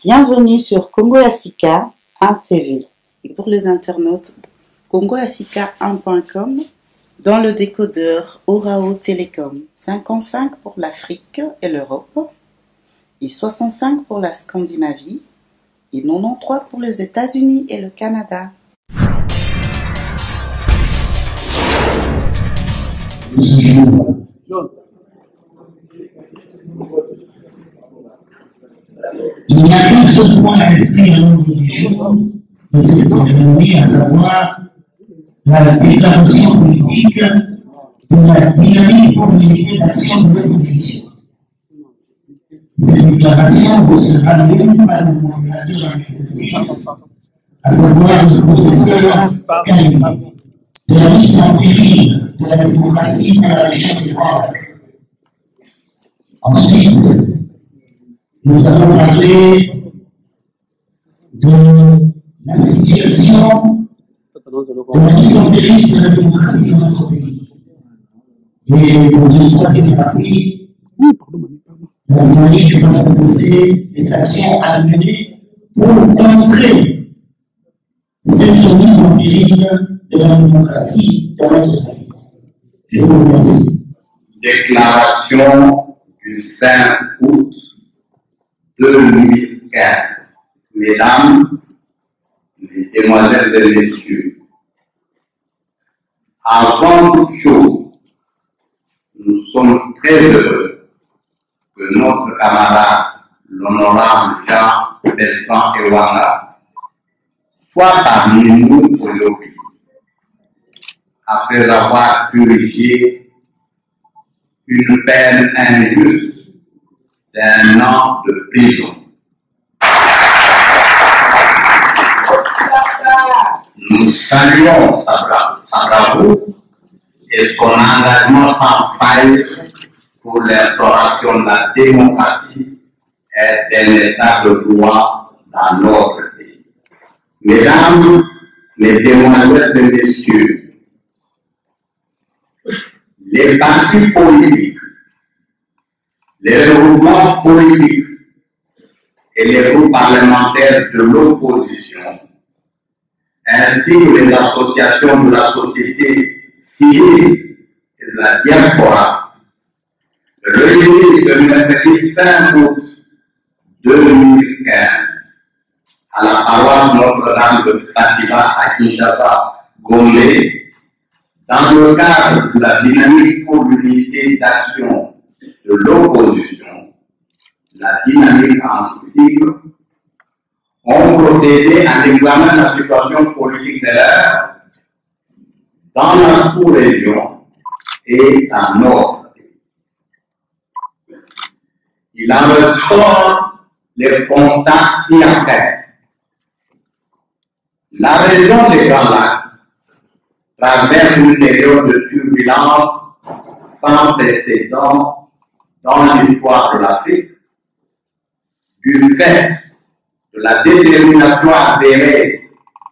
Bienvenue sur Congo Africa 1 TV. Et pour les internautes, congoafrica1.com dans le décodeur Orao Télécom. 55 pour l'Afrique et l'Europe, et 65 pour la Scandinavie, et 93 pour les États-Unis et le Canada. Il n'y a qu'un seul point à rester à l'ordre du jour de cette cérémonie, à savoir la déclaration politique de la dynamique pour l'unité d'action de l'opposition. Cette déclaration sera lue par le modérateur en exercice, à savoir le professeur Kaïm, de la mise en péril de la démocratie dans la région du Rwanda. Ensuite, nous allons parler de la situation de la mise en péril de la démocratie dans notre pays. Et dans une troisième partie, la dynamique va proposer des actions à mener pour contrer cette mise en péril de la démocratie dans notre pays. Je vous remercie. Déclaration du 5 août 2015. Mesdames, Mesdemoiselles et Messieurs, avant toute chose, nous sommes très heureux que notre camarade, l'honorable Jean Bertrand Ewanga, soit parmi nous aujourd'hui, après avoir purgé une peine injuste d'1 an de prison. Nous saluons sa bravoure et son engagement sans faille pour l'instauration de la démocratie et d'un état de droit dans notre pays. Mesdames, Mesdemoiselles et Messieurs, les partis politiques, les regroupements politiques et les groupes parlementaires de l'opposition, ainsi que les associations de la société civile et de la diaspora, réunis le mercredi 5 août 2015 à la paroisse Notre-Dame de Fatima à Kinshasa, Gombe, dans le cadre de la dynamique pour l'unité d'action de l'opposition, la dynamique en cible, ont procédé à l'examen de la situation politique de l'heure dans la sous-région et dans notre pays. Il en ressort les constats ci-après. La région des Grands Lacs traverse une période de turbulence sans précédent dans l'histoire de l'Afrique, du fait de la détermination avérée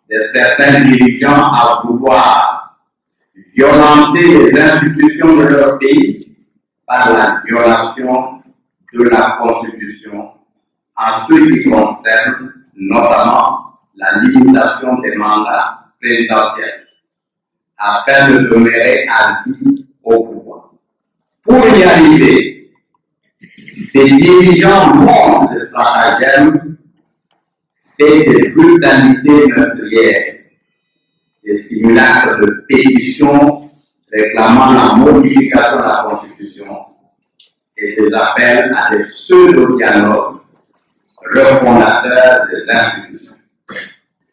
de certains dirigeants à vouloir violenter les institutions de leur pays par la violation de la Constitution en ce qui concerne notamment la limitation des mandats présidentiels afin de demeurer à vie au pouvoir. Pour y arriver, ces dirigeants montrent des stratagèmes faits de brutalité meurtrière, des simulacres de pétitions réclamant la modification de la Constitution et des appels à des pseudo-dialogues refondateurs des institutions.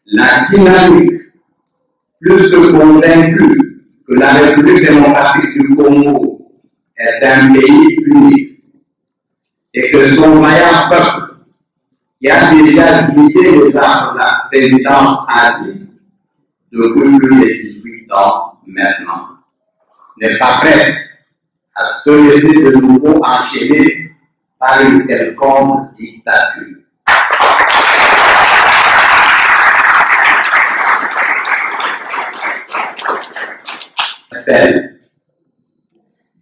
La dynamique, plus que convaincue que la République démocratique du Congo est un pays unique et que son vaillant peuple, qui a déjà vidé les armes de la présidence à vie depuis plus de 18 ans maintenant, n'est pas prête à se laisser de nouveau enchaîner par une quelconque dictature.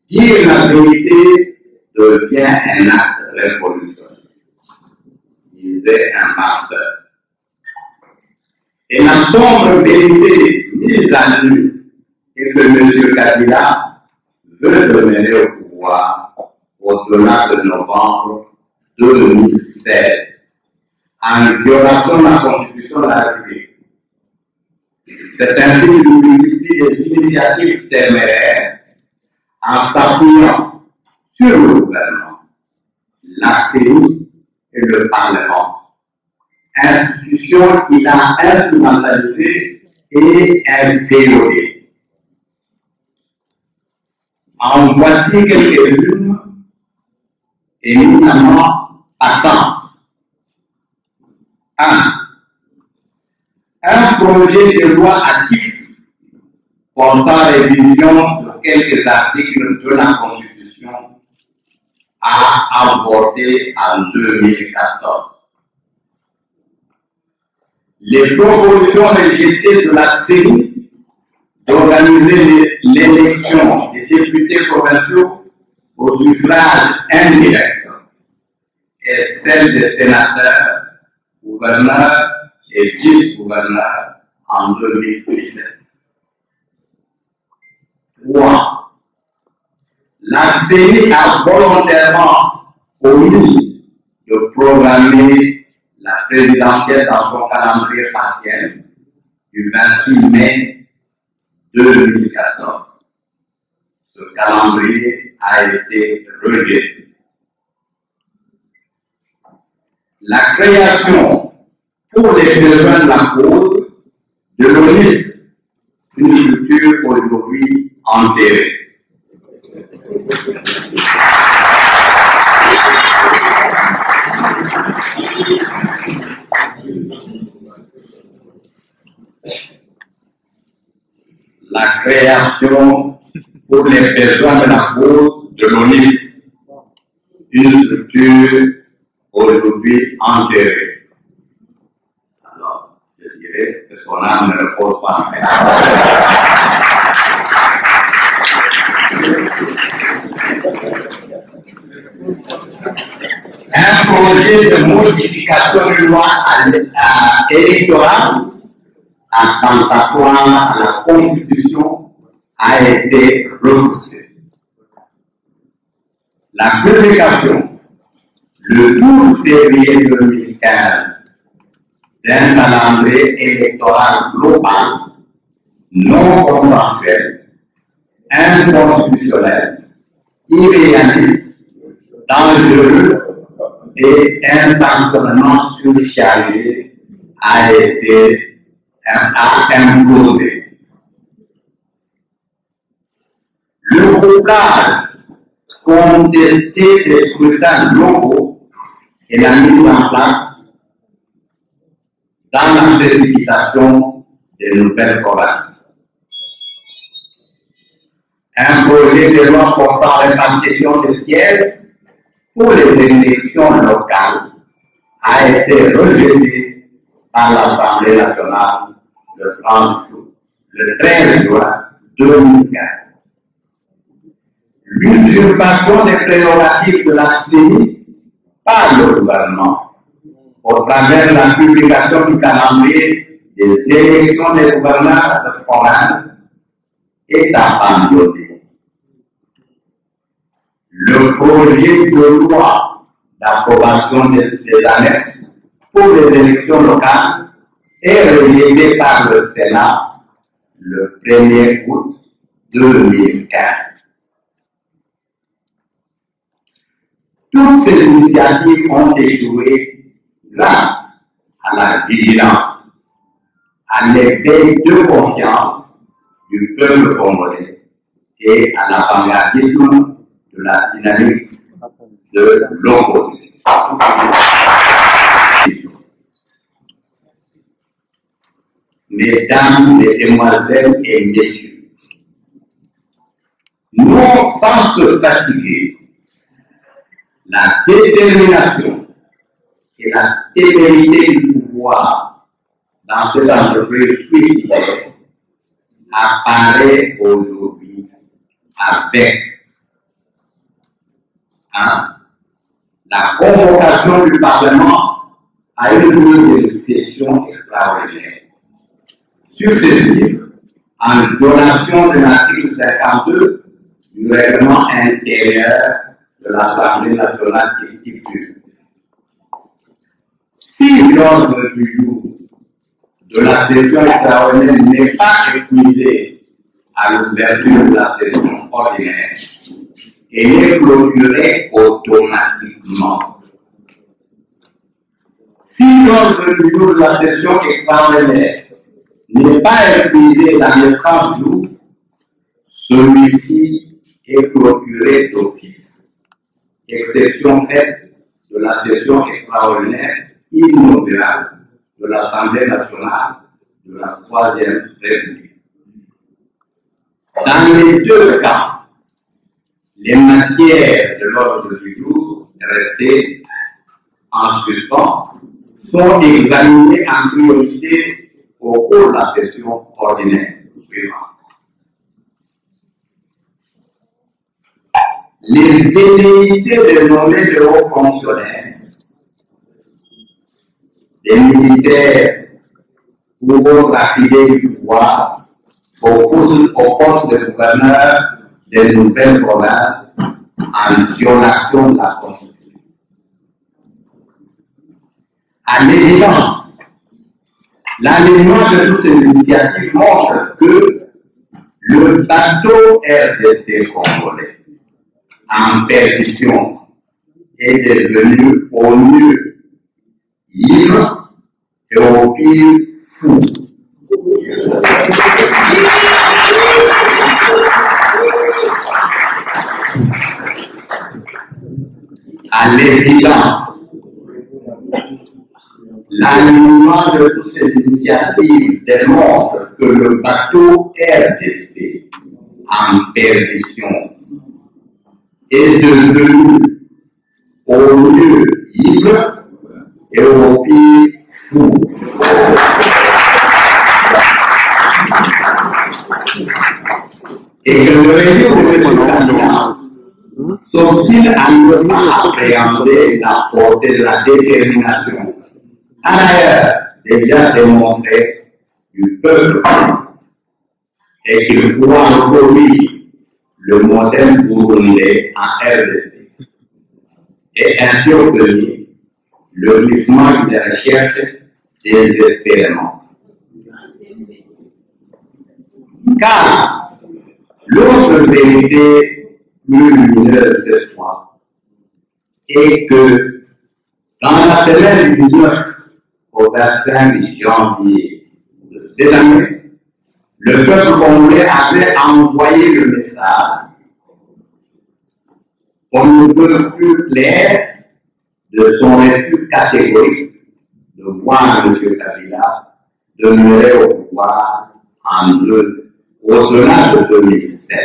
Dire la vérité devient un acte révolutionnaire. ils aient un master. Et la sombre vérité mise à nu est que M. Kabila veut demeurer au pouvoir au-delà de novembre 2016, en violation de la Constitution de la République. C'est ainsi qu'il multiplie des initiatives téméraires en s'appuyant sur le gouvernement, la CENI et le Parlement, institutions qu'il a instrumentalisées et inféodées. En voici quelques-unes éminemment patentes. 1. Un projet de loi actif portant révision de quelques articles de la Constitution a avorté en 2014. Les propositions rejetées de la CENI d'organiser l'élection des députés provinciaux au suffrage indirect et celle des sénateurs, gouverneurs et vice-gouverneurs en 2017. 3. La CENI a volontairement omis de programmer la présidentielle dans son calendrier partiel du 26 mai 2014. Ce calendrier a été rejeté. La création pour les besoins de la cause de l'ONU, une structure aujourd'hui enterrée. La création pour les besoins de la cause de l'ONU, une structure aujourd'hui enterrée. Alors, je dirais que son âme ne repose pas. Un projet de modification de loi électorale attentatoire à la Constitution a été repoussé. La publication, le 12 février 2015, d'un calendrier électoral global, non consensuel, inconstitutionnel, irréaliste, dangereux et intentionnellement surchargé a été imposé. Le couplage contesté des scrutins locaux et la mise en place dans la précipitation des nouvelles provinces. Un projet de loi portant répartition des sièges pour les élections locales a été rejeté par l'Assemblée nationale le 13 juin 2015. L'usurpation des prérogatives de la CENI par le gouvernement au travers de la publication du calendrier des élections des gouverneurs de province est abandonné. Le projet de loi d'approbation des annexes pour les élections locales est rejeté par le Sénat le 1er août 2015. Toutes ces initiatives ont échoué grâce à la vigilance, à l'éveil de conscience du peuple congolais et à l'avant-gardisme de la dynamique de l'opposition. Mesdames, mesdemoiselles et messieurs, non sans se fatiguer, la détermination et la témérité du pouvoir dans cette entreprise suicidaire apparaît aujourd'hui avec la convocation du Parlement à une deuxième session extraordinaire. Successive, en violation de l'article 52 du règlement intérieur de l'Assemblée nationale qui stipule. Si l'ordre du jour de la session extraordinaire n'est pas épuisé à l'ouverture de la session ordinaire, elle est clôturée automatiquement. Si l'ordre du jour de la session extraordinaire n'est pas épuisé dans les 30 jours, celui-ci est clôturé d'office. Exception faite de la session extraordinaire inaugurale de l'Assemblée nationale de la Troisième République. Dans les deux cas, les matières de l'ordre du jour restées en suspens sont examinées en priorité au cours de la session ordinaire suivante. Les velléités de nommer de hauts fonctionnaires, des militaires ou autres affiliés du pouvoir au poste de gouverneur des nouvelles provinces en violation de la Constitution. À l'évidence, l'alignement de toutes ces initiatives montre que le bateau RDC congolais en perdition est devenu au mieux ivre et au pire fou. À l'évidence, l'alignement de toutes ces initiatives démontre que le bateau RDC en perdition est devenu au mieux ivre et au pire fou. Et que le régime de M. Kabila s'obstine à ne pas appréhender la portée de la détermination, par ailleurs déjà démontrée du peuple, et qu'il pourra reproduire le modèle burundais en RDC, et ainsi obtenir le glissement des recherches désespérément. Car l'autre vérité plus lumineuse cette fois est que dans la semaine du 9 au 25 janvier de cette année, le peuple congolais avait envoyé le message qu'on ne peut plus clair de son refus catégorique de voir M. Kabila demeurer au pouvoir au-delà de 2007.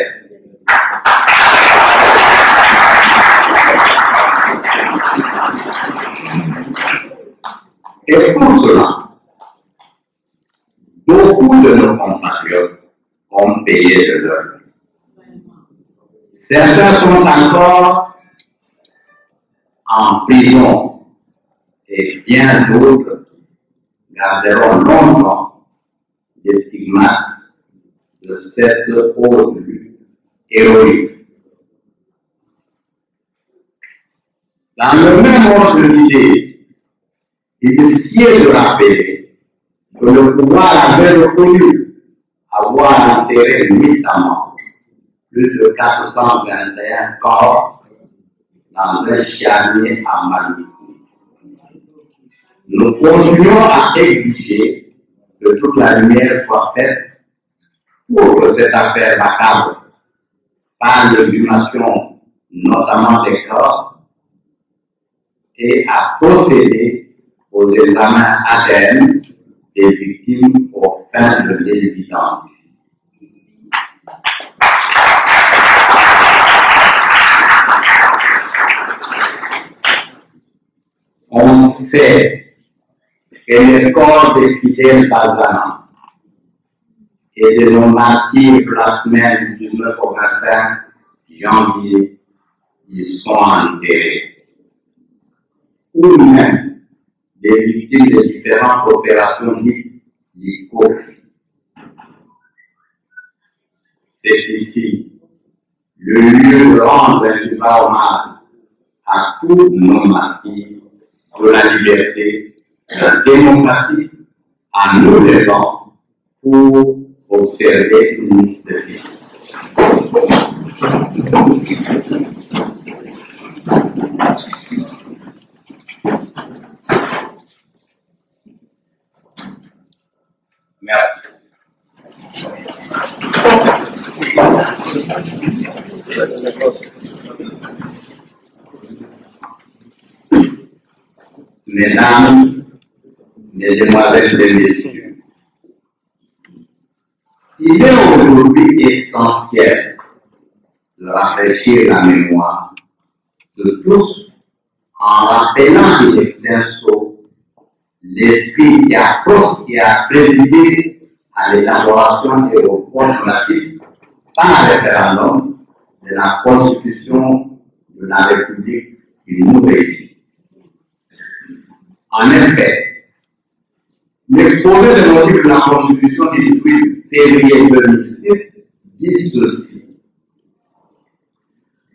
Et pour cela, beaucoup de nos compatriotes ont payé de leur vie. Certains sont encore en prison et bien d'autres garderont longtemps les stigmates de cette haute lutte héroïque. Dans le même ordre d'idée, il sied de rappeler que le pouvoir avait reconnu avoir enterré nuitamment plus de 421 corps dans un charnier à Mali. Nous continuons à exiger que toute la lumière soit faite pour que cette affaire macabre, par l'exhumation notamment des corps, et à procéder aux examens ADN des victimes aux fins de les identifier. On sait que les corps des fidèles basanants et de nos martyrs de la semaine du 19 au 25 janvier, ils sont enterrés. Ou même des victimes des différentes opérations dites l'ICOFI. C'est ici le lieu de rendre un vivant hommage à tous nos martyrs pour la liberté, la démocratie, à nous les gens, pour observer une de ces. Merci. Mesdames, Mesdemoiselles et Messieurs, il est aujourd'hui essentiel de rafraîchir la mémoire de tous en rappelant in extenso l'esprit qui a présidé à l'élaboration et au vote massif par référendum de la Constitution de la République du Nouveau-Égypte. En effet, l'exposé de motifs de la Constitution du 18 février 2006 dit ceci.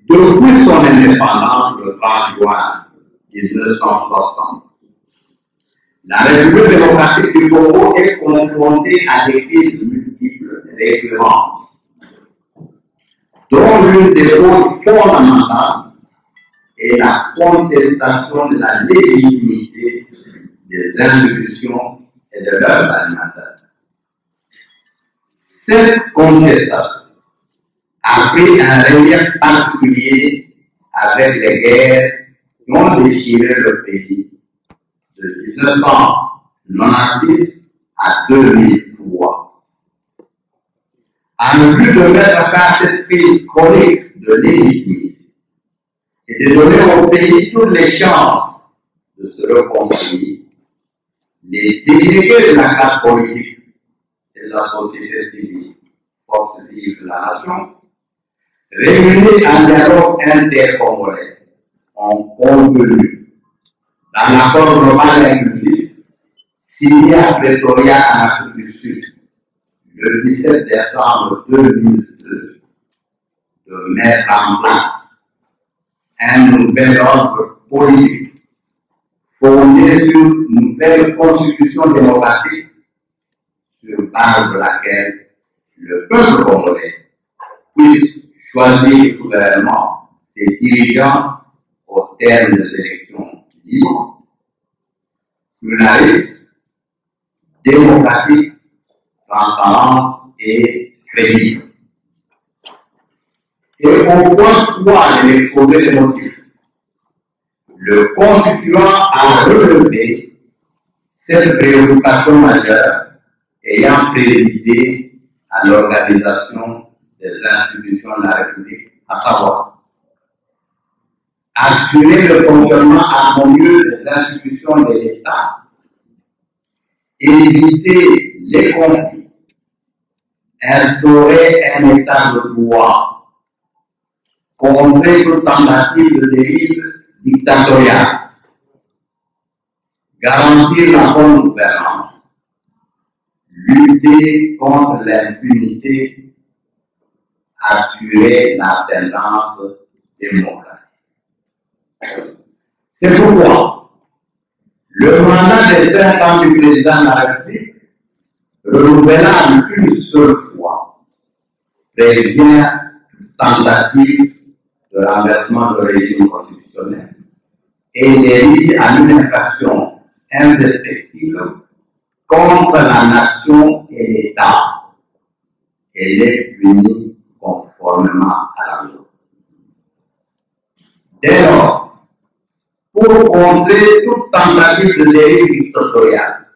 Depuis son indépendance le 30 juin 1960, la République démocratique du Congo est confrontée à des crises multiples et récurrentes, dont l'une des causes fondamentales est la contestation de la légitimité des institutions et de leurs animateurs. Cette contestation a pris un relief particulier avec les guerres qui ont déchiré le pays de 1996 à 2003. En vue de mettre fin à cette crise chronique de légitimité et de donner au pays toutes les chances de se reconstruire, les délégués de la classe politique et de la société civile, forces vives de la nation, réunis en dialogue intercongolais, ont convenu, dans l'accord global inclusif signé à Pretoria en Afrique du Sud le 17 décembre 2002, de mettre en place un nouvel ordre politique fondé sur une nouvelle constitution démocratique sur base de laquelle le peuple congolais puisse choisir souverainement ses dirigeants au terme des élections libres, pluralistes, démocratiques, transparentes et crédibles. Et au point 3 de l'exposé des motifs, le constituant a relevé cette préoccupation majeure ayant présidé à l'organisation des institutions de la République, à savoir assurer le fonctionnement harmonieux des institutions de l'État, éviter les conflits, instaurer un État de droit, contrer toute tentative de dérive dictatoriale, garantir la bonne gouvernance, lutter contre l'impunité, assurer la tendance démocratique. C'est pourquoi le mandat des 5 ans du président de la République, renouvelable une seule fois, prévient toute tentative de renversement du régime constitutionnel et dérive à une infraction imprescriptible contre la nation et l'État. Elle est punie conformément à la loi. Dès lors, pour contrer toute tentative de dérive dictatoriale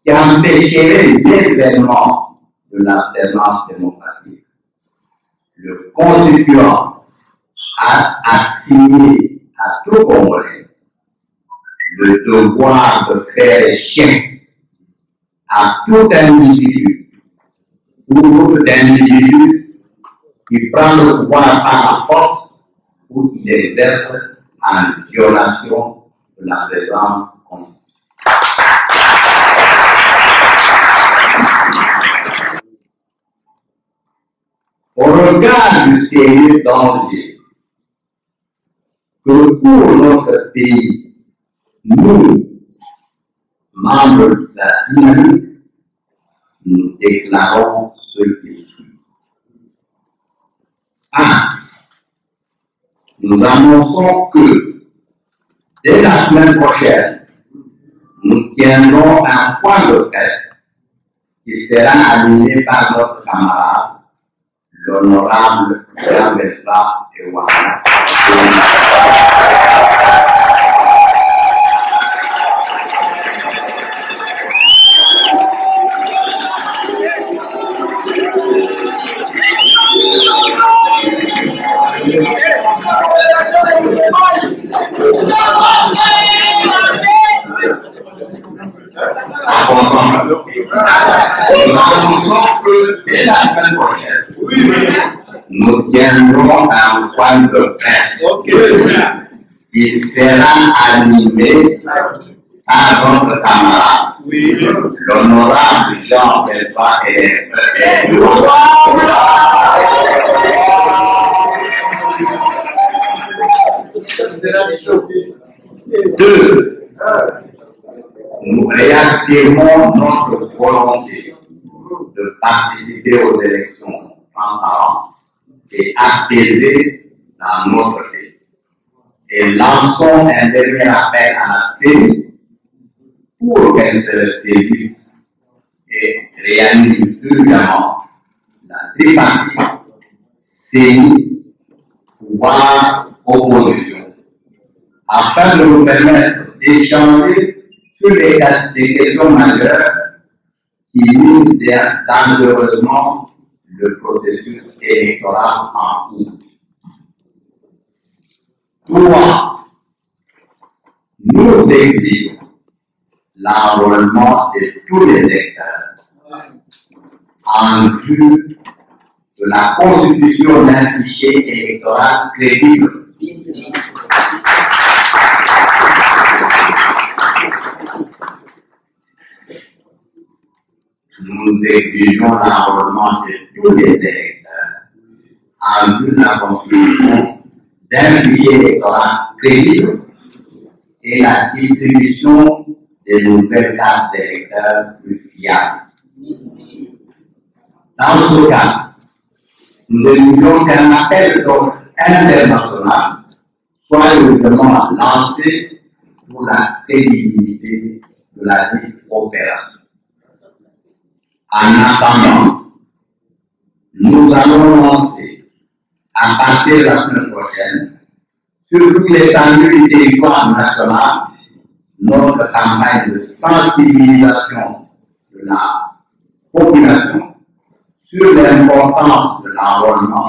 qui empêcherait l'événement de l'alternance démocratique, le constituant a assigné à tout Congolais le devoir de faire chien à tout individu ou groupe d'individus qui prend le pouvoir par la force ou qui l'exerce en violation de la présente Constitution. au regard du sérieux danger que pour notre pays, nous, membres de la dynamique, nous déclarons ce qui suit. 1. Nous annonçons que dès la semaine prochaine, nous tiendrons un point de presse qui sera animé par notre camarade, l'honorable Jean-Bertrand Ewana. 2. Nous annonçons que dès la semaine prochaine, nous tiendrons un point de presse qui sera animé par notre camarade, l'honorable Jean-Bertrand Ewana. 2. Nous réaffirmons notre volonté de participer aux élections transparentes et apaisées dans notre pays. Et lançons un dernier appel à la CENI pour qu'elle se saisisse et réanime urgemment la tripartite CENI, pouvoir, opposition, afin de nous permettre d'échanger sur les questions majeures qui minent dangereusement le processus électoral en cours. 3. Nous exigeons l'enrôlement de tous les électeurs en vue de la constitution d'un fichier électoral crédible. Nous exigeons l'enrôlement de tous les électeurs en vue de la constitution d'un fichier électoral crédible et la distribution des nouvelles cartes d'électeurs plus fiables. Dans ce cas, nous exigeons qu'un appel d'offres international soit évidemment lancé pour la crédibilité de la dite opération. En attendant, nous allons lancer, à partir de la semaine prochaine, sur toute l'étendue du territoire national, notre campagne de sensibilisation de la population sur l'importance de l'enrôlement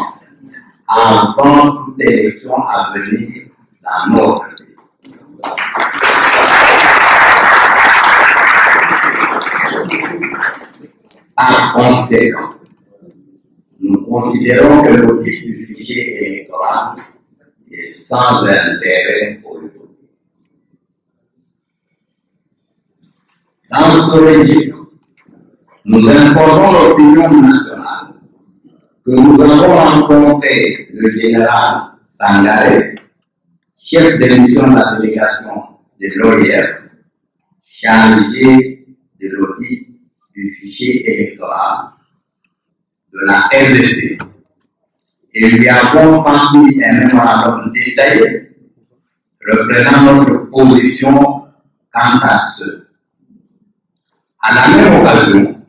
avant toute élection à venir dans notre pays. Par conséquent, nous considérons que l'audit du fichier électoral est sans intérêt pour le pays. Dans ce registre, nous informons l'opinion nationale que nous avons rencontré le général Sangaré, chef de mission de la délégation de l'OIF, chargé de l'audit du fichier électoral de la RDC, et lui avons transmis un mémorandum détaillé représentant notre position quant à ce. À la même occasion,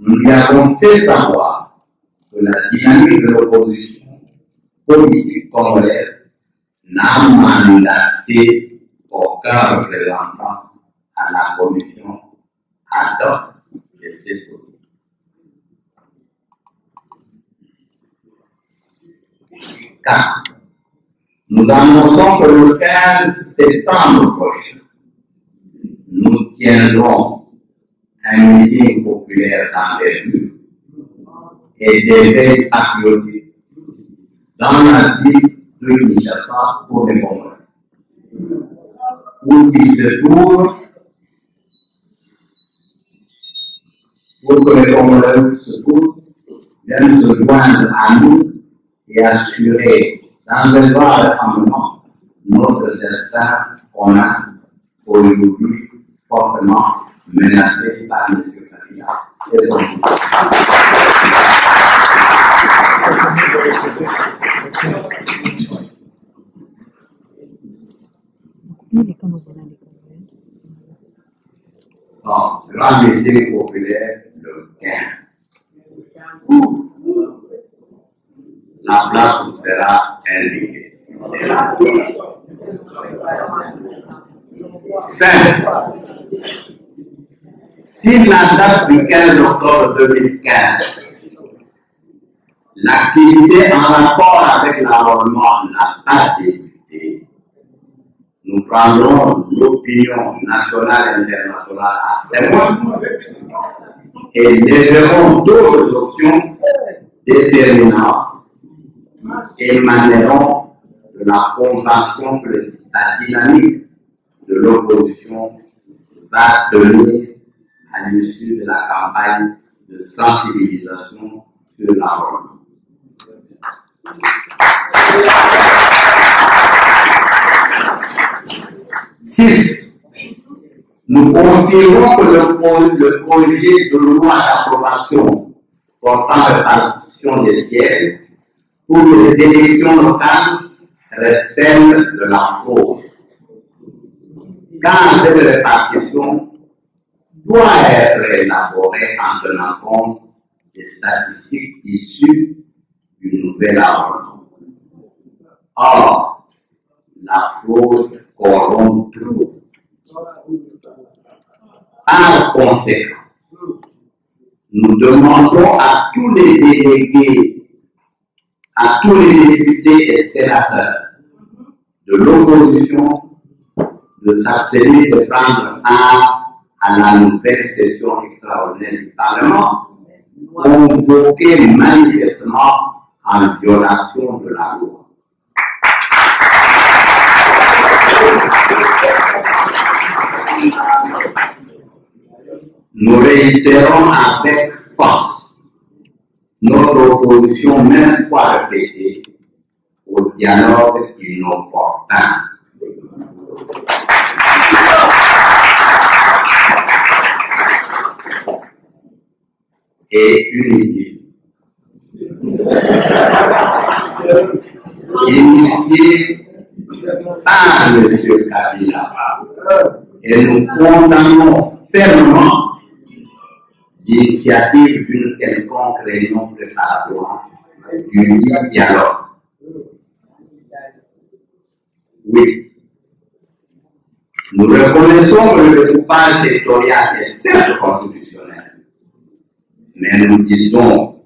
nous lui avons fait savoir que la dynamique de l'opposition politique congolaise n'a mandaté aucun représentant à la commission ad hoc de ces choses. 4. Nous annonçons que le 15 septembre prochain, nous tiendrons un meeting populaire dans les rues et des veilles patriotiques dans la ville de Kinshasa pour les Congolais, où ils se trouvent, pour que les Congolais se trouvent viennent se joindre à nous et assurer dans le grand rassemblement notre destin commun aujourd'hui fortement menacé par M. Kabila et son grand meeting populaire le 15. La place vous sera indiquée. 5. Si la date du 15 octobre 2015, l'activité en rapport avec l'enrôlement n'a pas débuté, nous prendrons l'opinion nationale et internationale à témoin et lèverons d'autres options déterminantes émaneront de la convention que la dynamique de l'opposition va tenir à l'issue de la campagne de sensibilisation sur l'enrôlement. 6. Nous confirmons que le projet de loi d'approbation portant répartition des sièges pour les élections locales recèle de la fraude. Quand cette répartition doit être élaborée en tenant compte des statistiques issues du nouvel enrôlement. Or, la fraude corrompt tout. Par conséquent, nous demandons à tous les délégués, à tous les députés et sénateurs de l'opposition de s'abstenir de prendre part à la nouvelle session extraordinaire du Parlement, convoquée manifestement en violation de la loi. Nous réitérons avec force notre opposition maintes fois répétée au dialogue inopportun. Et unité. Initié par M. Kabila, et nous condamnons fermement l'initiative d'une quelconque réunion préparatoire du dialogue. 8. Nous reconnaissons que le découpage territorial est certes constitutionnel, mais nous disons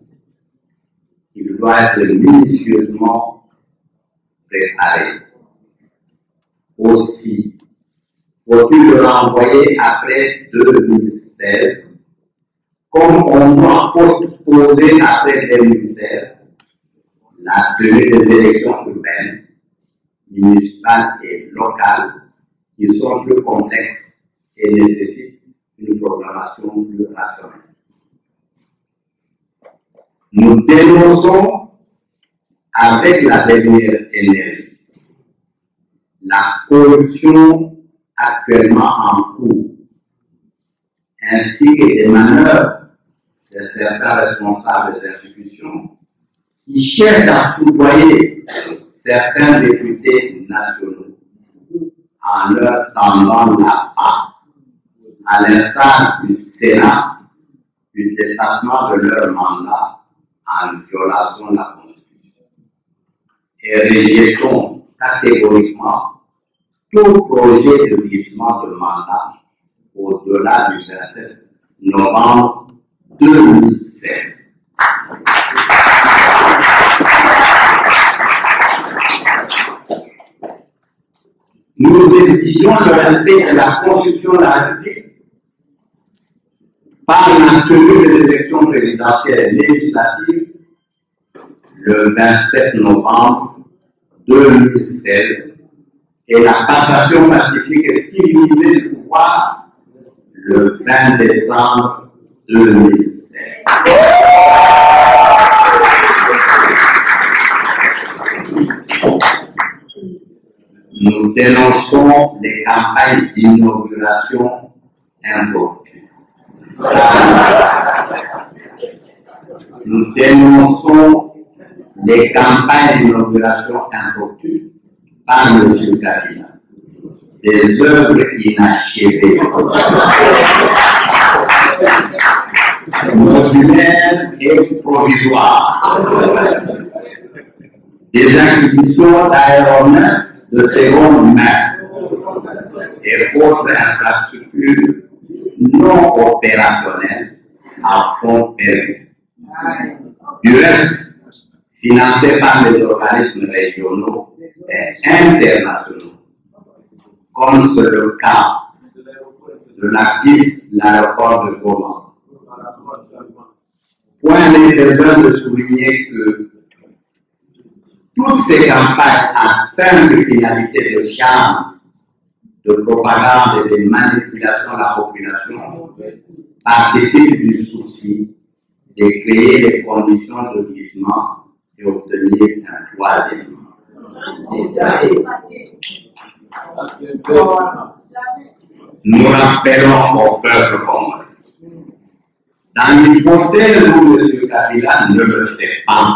qu'il doit être minutieusement préparé. Aussi, faut-il le renvoyer après 2016, comme on doit poser après 2016 la tenue des élections urbaines, municipales et locales qui sont plus complexes et nécessitent une programmation plus rationnelle. Nous dénonçons avec la dernière énergie la corruption actuellement en cours, ainsi que des manœuvres de certains responsables des institutions qui cherchent à soudoyer certains députés nationaux en leur tendant la main, à l'instar du Sénat, du dépassement de leur mandat en violation de la Constitution. Et rejetons catégoriquement tout projet de glissement de mandat au-delà du 27 novembre 2016. Nous exigeons le respect de la Constitution de la République par la tenue des élections présidentielles et législatives le 27 novembre 2016 et la passation pacifique et civilisée du pouvoir le 20 décembre 2016. Nous dénonçons les campagnes d'inauguration impromptues. Nous dénonçons les campagnes d'inauguration impromptues par M. Kabila. Des œuvres inachevées, modulaires et provisoires, des acquisitions d'aéronefs de seconde main et autres infrastructures non opérationnelles à fonds perdu. Du reste, financées par les organismes régionaux et internationaux, comme c'est le cas de la piste de l'aéroport de Goma. Point n'est besoin de souligner que toutes ces campagnes à simple finalité de charme, de propagande et de manipulation de la population participent du souci de créer les conditions de glissement et obtenir un troisième. Nous rappelons au peuple congolais, dans l'hypothèse où M. Kabila ne le sait pas,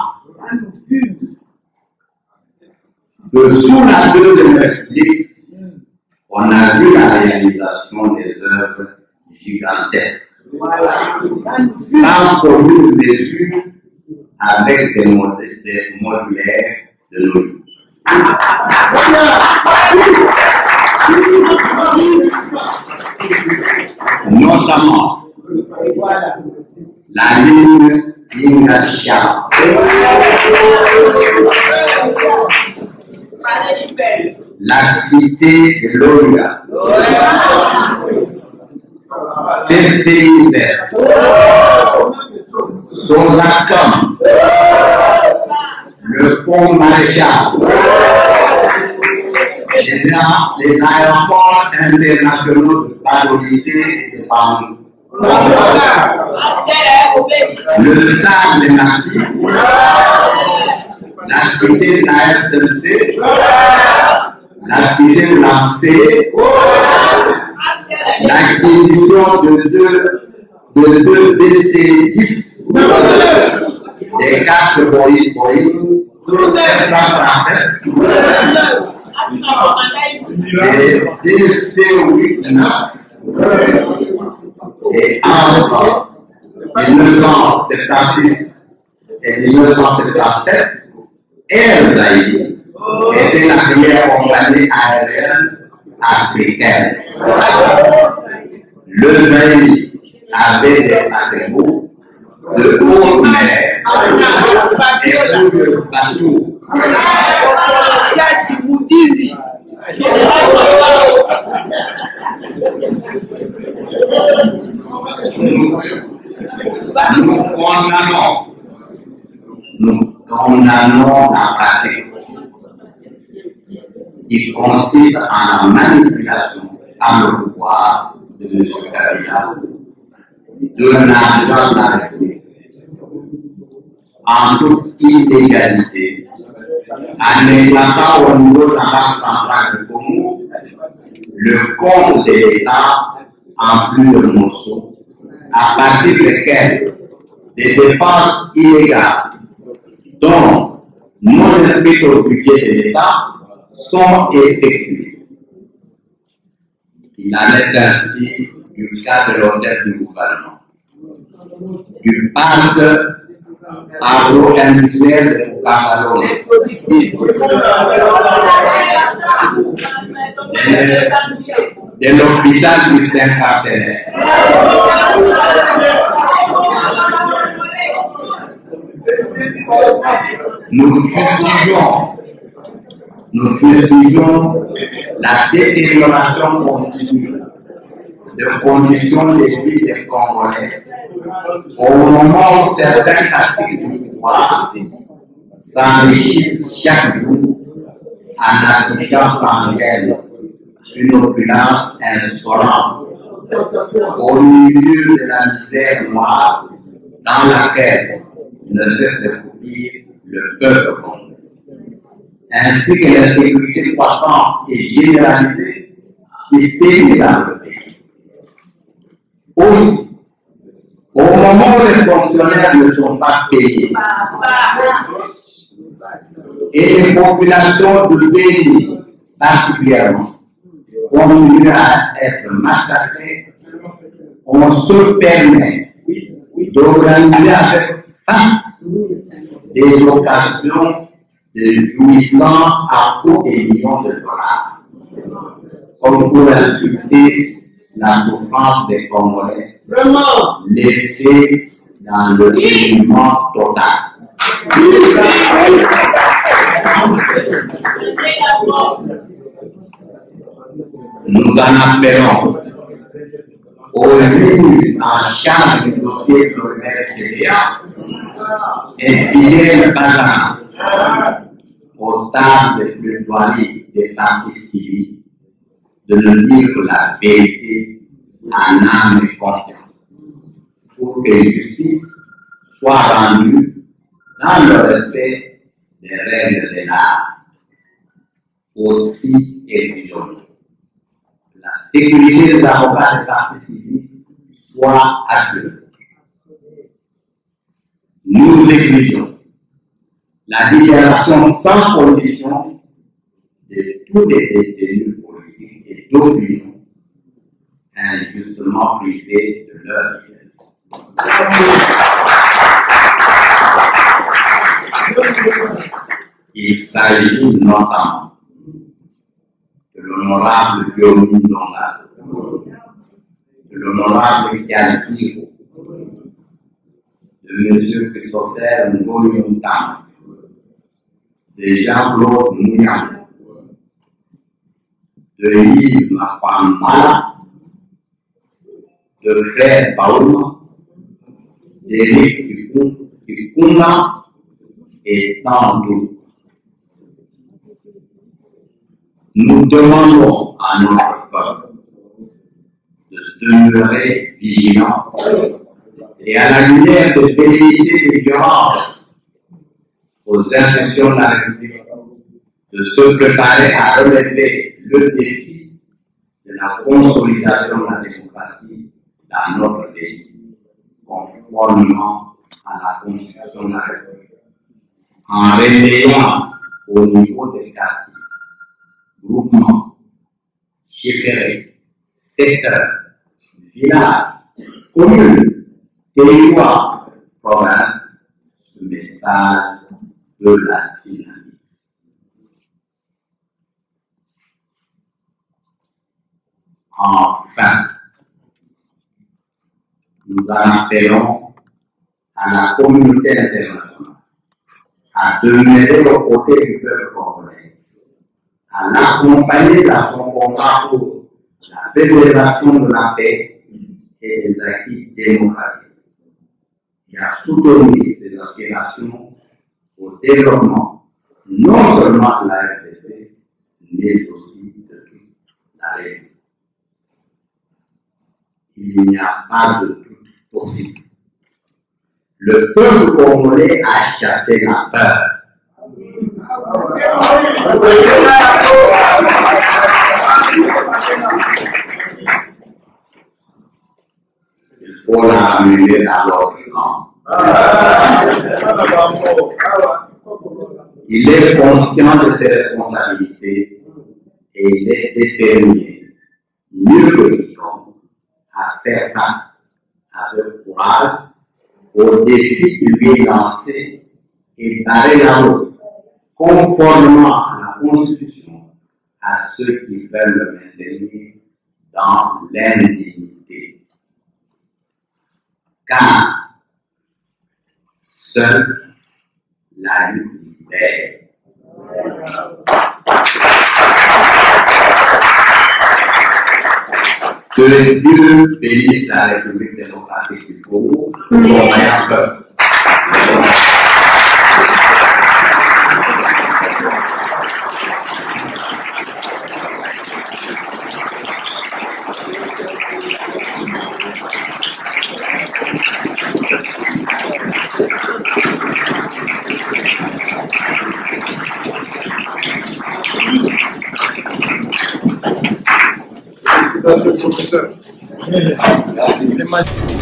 que sous la Deuxième République, on a vu la réalisation des œuvres gigantesques, sans commune mesure avec des modulaires de nos jours. Notamment la ligne Ingasha, la cité de l'Olia, CCIZ, Sodacom, le pont Maréchal, les aéroports internationaux de Badolité et de Bamou, le stade de Nati, la cité de la RTC, la cité de la C, l'acquisition de deux DC-10, des 4 Boeing 737, des DC-8-9, et entre 1976 et 1977, Air Zaïre était la première compagnie aérienne africaine. Le Zaïre avait des paquebots de haute mer et de bateaux. Nous condamnons la pratique qui consiste en la manipulation par le pouvoir de M. Kabila de l'argent de la République en toute illégalité, en éclatant au niveau de la Banque centrale de Congo le compte de l'État en plusieurs morceaux, à partir desquels des dépenses illégales dont non inscrites au budget de l'État sont effectuées. Il en est ainsi du cas de l'hôtel du gouvernement, du parc agro-industriel de Bukamalone, de l'hôpital du cinquantenaire, nous fustigeons la détérioration continue de conditions de vie des Congolais au moment où certains caciques du pouvoir s'enrichissent chaque jour en affichant sans gêne une opulence insolente au milieu de la misère noire dans laquelle ne cesse de courir le peuple congolais. ainsi que l'insécurité croissante et généralisée qui sévit dans le pays. Aussi, au moment où les fonctionnaires ne sont pas payés et les populations de Béni particulièrement continuent à être massacrées, on se permet d'organiser avec face des occasions de jouissance à coût des millions de dollars, comme pour insulter la souffrance des Congolais, laissés dans le dénuement total. Nous en appelons aux juges en charge du dossier Floribert Chebeya et Fidèle Bazana, au stade de plaidoirie des partis civils, de ne dire que la vérité en âme et conscience, pour que justice soit rendue dans le respect des règles de l'art. Aussi exigeons la sécurité des avocats des partis civils soit assurée. Nous exigeons la libération sans condition de tous les détenus politiques et d'opinion injustement privés de leur liberté. Il s'agit notamment de l'honorable Yomi Ndonga, de l'honorable Kialfiro, de M. Christopher Ngoyontam, de Jean-Claude Mouniam, de Yves Mapambala, de Frère Baouma, d'Éric Kikunda et tant d'autres. Nous demandons à notre peuple de demeurer vigilants et à la lumière de velléités de violence aux institutions de la République de se préparer à relever le défi de la consolidation de la démocratie dans notre pays, conformément à la Constitution de la République, en relayant au niveau des quartiers, groupements, chefferies, secteurs, villages, communes, territoires, provinces, ce message de la dynamique. Enfin, nous en appelons à la communauté internationale à demeurer aux côtés du peuple congolais, à l'accompagner dans son combat pour la préservation de la paix et des acquis démocratiques, et à soutenir ses aspirations au développement non seulement de la RDC, mais aussi de toute la région. Il n'y a pas de doute possible. Le peuple congolais a chassé la peur. Il faut la ramener dans l'autre camp. Il est conscient de ses responsabilités et il est déterminé, mieux que quiconque, à faire face avec courage au défi qui lui est lancé et barrer la route, conformément à la Constitution, à ceux qui veulent le maintenir dans l'indignité. Car seule la lutte libère. Que Dieu bénisse la République démocratique du Congo, son meilleur peuple. le professeur. C'est magnifique.